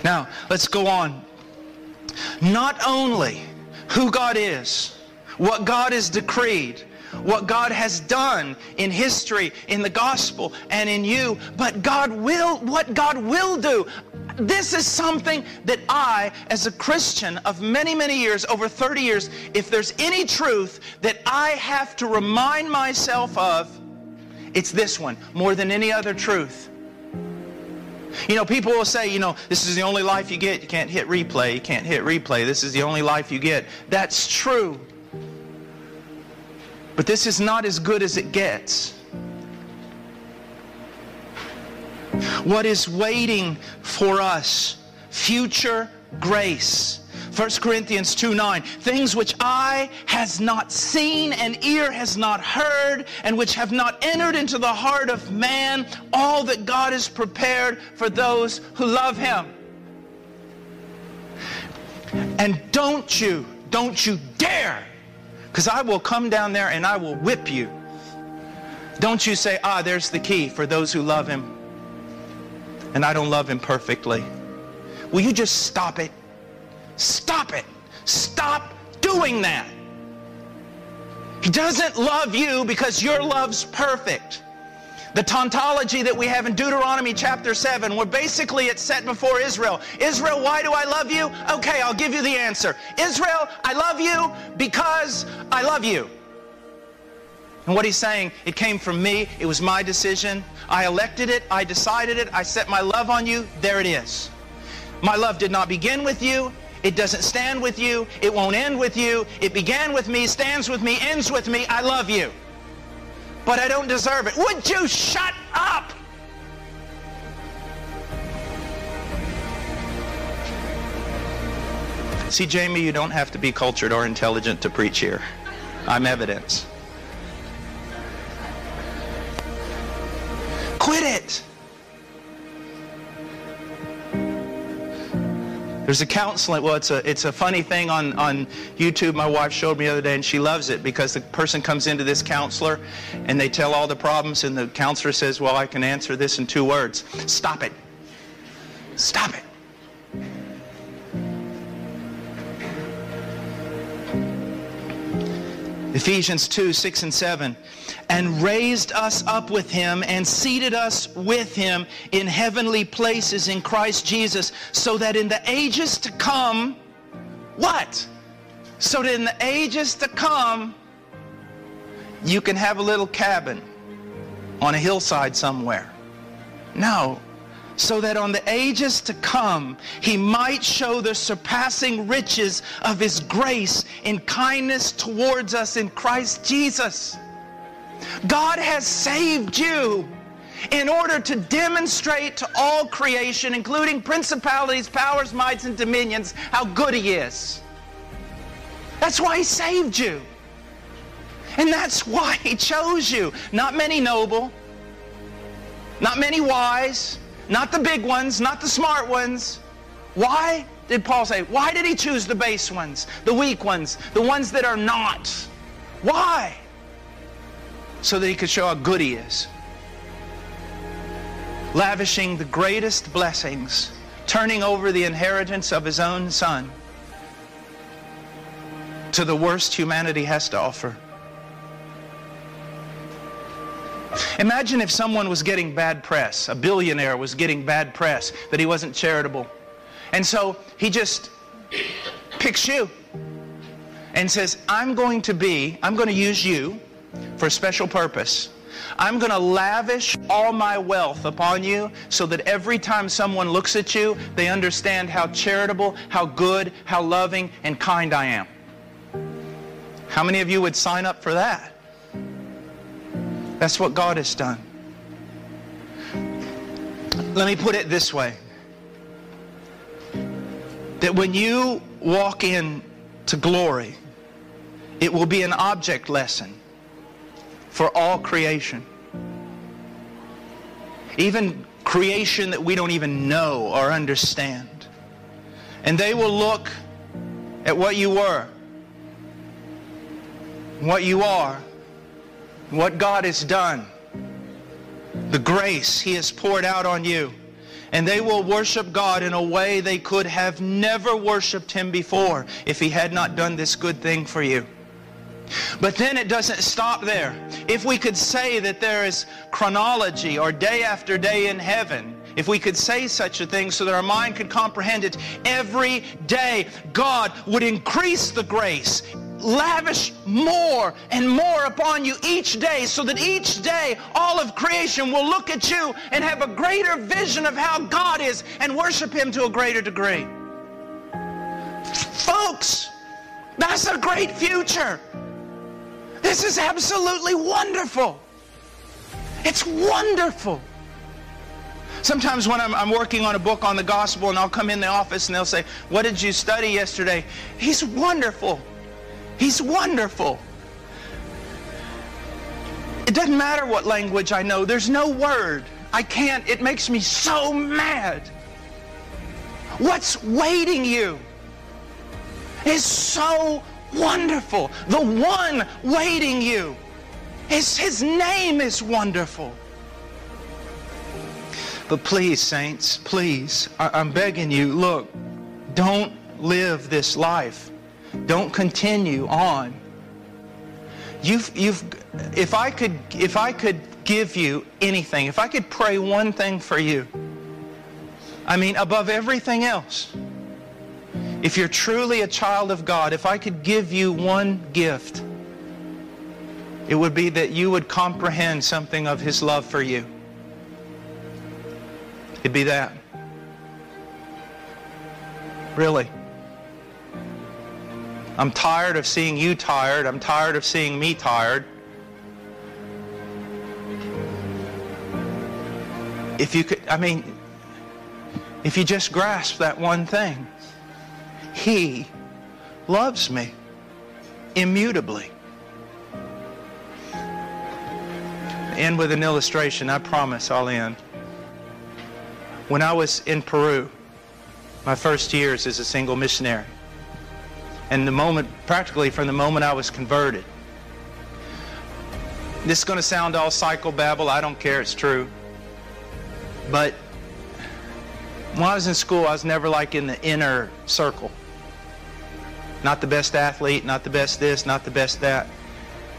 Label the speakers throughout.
Speaker 1: Now, let's go on. Not only who God is, what God has decreed, what God has done in history, in the gospel, and in you, but what God will do. This is something that I, as a Christian of many, many years, over 30 years, if there's any truth that I have to remind myself of, it's this one, more than any other truth. You know, people will say, this is the only life you get. You can't hit replay. You can't hit replay. This is the only life you get. That's true. But this is not as good as it gets. What is waiting for us? Future grace. 1 Corinthians 2:9, things which eye has not seen and ear has not heard, and which have not entered into the heart of man, all that God has prepared for those who love Him. And don't you dare, because I will come down there and I will whip you. Don't you say, there's the key for those who love Him, and I don't love Him perfectly. Will you just stop it? Stop it. Stop doing that. He doesn't love you because your love's perfect. The tautology that we have in Deuteronomy chapter 7, where basically it's set before Israel. Israel, why do I love you? Okay, I'll give you the answer. Israel, I love you because I love you. And what he's saying, it came from me. It was my decision. I elected it. I decided it. I set my love on you. There it is. My love did not begin with you. It doesn't stand with you. It won't end with you. It began with me, stands with me, ends with me. I love you. But I don't deserve it. Would you shut up? See, Jamie, you don't have to be cultured or intelligent to preach here. I'm evidence. Quit it. There's a counseling, well, it's a funny thing on YouTube my wife showed me the other day, and she loves it because the person comes into this counselor and they tell all the problems, and the counselor says, well, I can answer this in 2 words. Stop it. Stop it. Ephesians 2:6 and 7. And raised us up with Him and seated us with Him in heavenly places in Christ Jesus, so that in the ages to come, what? So that in the ages to come, you can have a little cabin on a hillside somewhere. No. So that on the ages to come, He might show the surpassing riches of His grace in kindness towards us in Christ Jesus. God has saved you in order to demonstrate to all creation, including principalities, powers, mights, and dominions, how good He is. That's why He saved you. And that's why He chose you. Not many noble, not many wise, not the big ones, not the smart ones. Why did Paul say? Why did he choose the base ones, the weak ones, the ones that are not? Why? So that he could show how good he is. Lavishing the greatest blessings, turning over the inheritance of his own Son to the worst humanity has to offer. Imagine if someone was getting bad press, a billionaire was getting bad press, that he wasn't charitable. And so he just picks you and says, I'm going to use you for a special purpose. I'm going to lavish all my wealth upon you so that every time someone looks at you, they understand how charitable, how good, how loving, and kind I am. How many of you would sign up for that? That's what God has done. Let me put it this way. That when you walk into glory, it will be an object lesson for all creation. Even creation that we don't even know or understand. And they will look at what you were, what you are, what God has done, the grace He has poured out on you. And they will worship God in a way they could have never worshiped Him before if He had not done this good thing for you. But then it doesn't stop there. If we could say that there is chronology or day after day in heaven, if we could say such a thing so that our mind could comprehend it, every day God would increase the grace, lavish more and more upon you each day, so that each day all of creation will look at you and have a greater vision of how God is and worship Him to a greater degree. Folks, that's a great future. This is absolutely wonderful. It's wonderful. Sometimes when I'm working on a book on the gospel and I'll come in the office and they'll say, "What did you study yesterday?" He's wonderful. He's wonderful. It doesn't matter what language I know. There's no word. I can't. It makes me so mad. What's waiting you is so wonderful. The one waiting you, His name is wonderful. But please, saints, please, I'm begging you, look, don't live this life. Don't continue on. If I could give you anything, if I could pray one thing for you, I mean, above everything else, if you're truly a child of God, if I could give you one gift, it would be that you would comprehend something of His love for you. It'd be that. Really. I'm tired of seeing you tired. I'm tired of seeing me tired. If you could, I mean, if you just grasp that one thing, He loves me immutably. End with an illustration. I promise I'll end. When I was in Peru, my first years as a single missionary, and practically from the moment I was converted. This is going to sound all psychobabble. I don't care. It's true. But when I was in school, I was never like in the inner circle. Not the best athlete, not the best this, not the best that.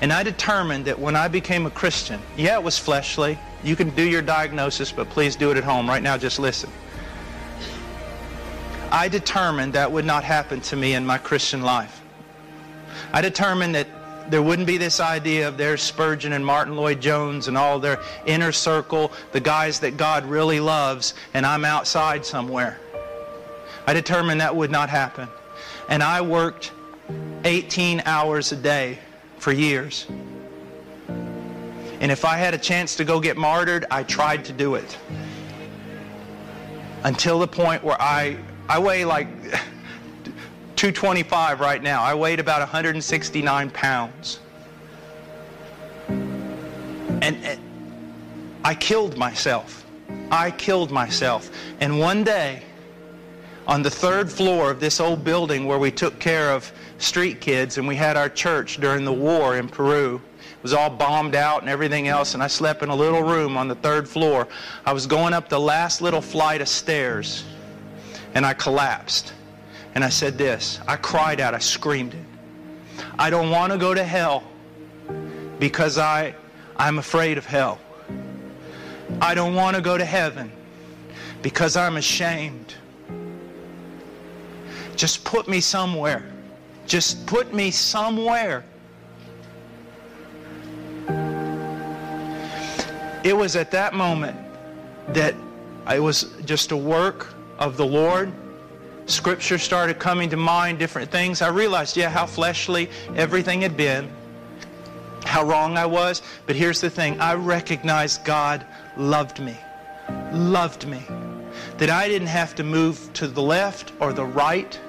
Speaker 1: And I determined that when I became a Christian, yeah, it was fleshly. You can do your diagnosis, but please do it at home. Right now, just listen. I determined that would not happen to me in my Christian life. I determined that there wouldn't be this idea of there's Spurgeon and Martin Lloyd-Jones and all their inner circle, the guys that God really loves, and I'm outside somewhere. I determined that would not happen. And I worked 18 hours a day for years. And if I had a chance to go get martyred, I tried to do it. Until the point where I weigh like 225 right now. I weighed about 169 pounds. And I killed myself. I killed myself. And one day, on the 3rd floor of this old building where we took care of street kids, and we had our church during the war in Peru. It was all bombed out and everything else, and I slept in a little room on the 3rd floor. I was going up the last little flight of stairs, and I collapsed. And I said this. I cried out. I screamed it. I don't want to go to hell because I'm afraid of hell. I don't want to go to heaven because I'm ashamed. Just put me somewhere. Just put me somewhere. It was at that moment that it was just a work of the Lord. Scripture started coming to mind, different things. I realized, yeah, how fleshly everything had been, how wrong I was. But here's the thing. I recognized God loved me. Loved me. That I didn't have to move to the left or the right.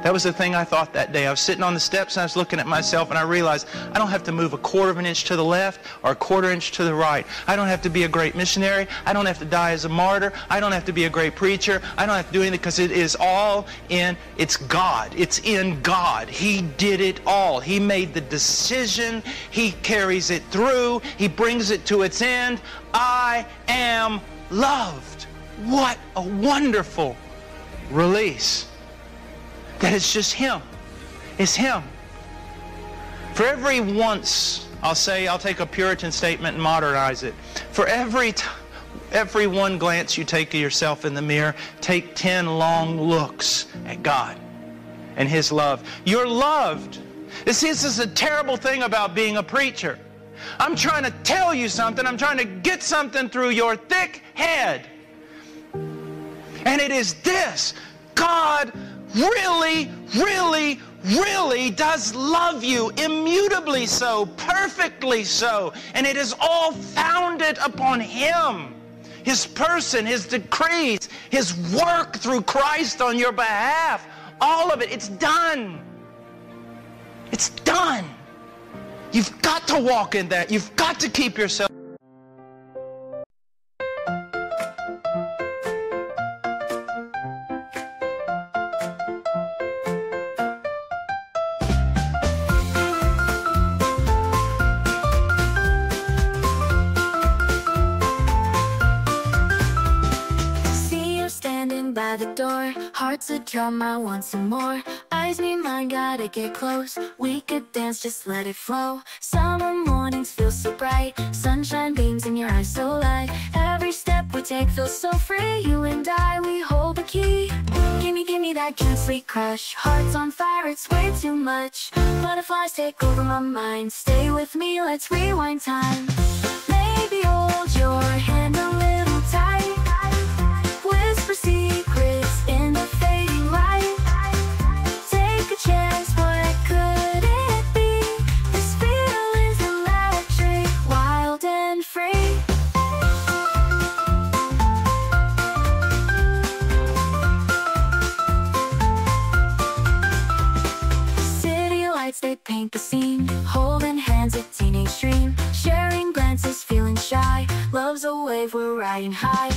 Speaker 1: That was the thing I thought that day. I was sitting on the steps and I was looking at myself and I realized I don't have to move a 1/4 of an inch to the left or a 1/4 inch to the right. I don't have to be a great missionary. I don't have to die as a martyr. I don't have to be a great preacher. I don't have to do anything because it is all it's God. It's in God. He did it all. He made the decision. He carries it through. He brings it to its end. I am loved. what a wonderful release. That it's just Him. It's Him. For every once, I'll take a Puritan statement and modernize it. For every one glance you take of yourself in the mirror, take 10 long looks at God and His love. You're loved. This is a terrible thing about being a preacher. I'm trying to tell you something. I'm trying to get something through your thick head. And it is this: God really, really, really does love you, immutably so, perfectly so. And it is all founded upon Him, His person, His decrees, His work through Christ on your behalf. All of it, it's done. It's done. You've got to walk in that. You've got to keep yourself.
Speaker 2: By the door, heart's a drum, I want some more. Eyes meet mine, gotta get close. We could dance, just let it flow. Summer mornings feel so bright, sunshine beams in your eyes so light. Every step we take feels so free. You and I, we hold the key. Give me that cute sweet crush. Heart's on fire, it's way too much. Butterflies take over my mind. Stay with me, let's rewind time. Maybe hold your hand a little tight. Whisper secrets in the fading light. Take a chance, what could it be? This feeling's electric, wild and free. City lights, they paint the scene. Holding hands, a teenage dream. Sharing glances, feeling shy. Love's a wave, we're riding high.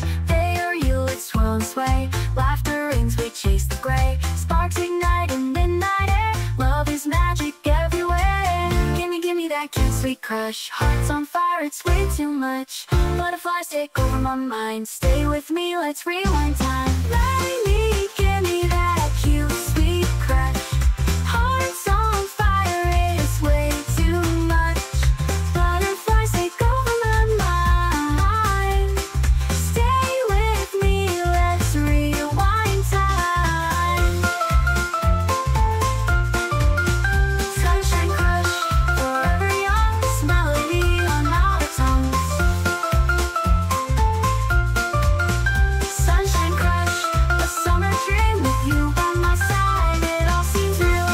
Speaker 2: It's swirl and sway. Laughter rings, we chase the gray. Sparks ignite in midnight air. Love is magic everywhere. Give me that cute sweet crush. Heart's on fire, it's way too much. Butterflies take over my mind. Stay with me, let's rewind time. Give me that cute sweet crush. Heart's on fire, it's way too much. Butterflies take over my mind. Stay with me, let's rewind time. Sunshine crush, forever young. This melody on our tongues. Sunshine crush, a summer dream with you by my side. It all seems real.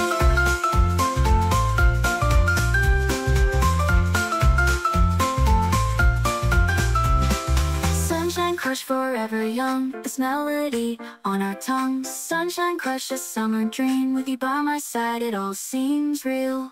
Speaker 2: Sunshine crush, forever young. This melody on our tongues. Sunshine crush, a summer dream with you by my side. It all seems real.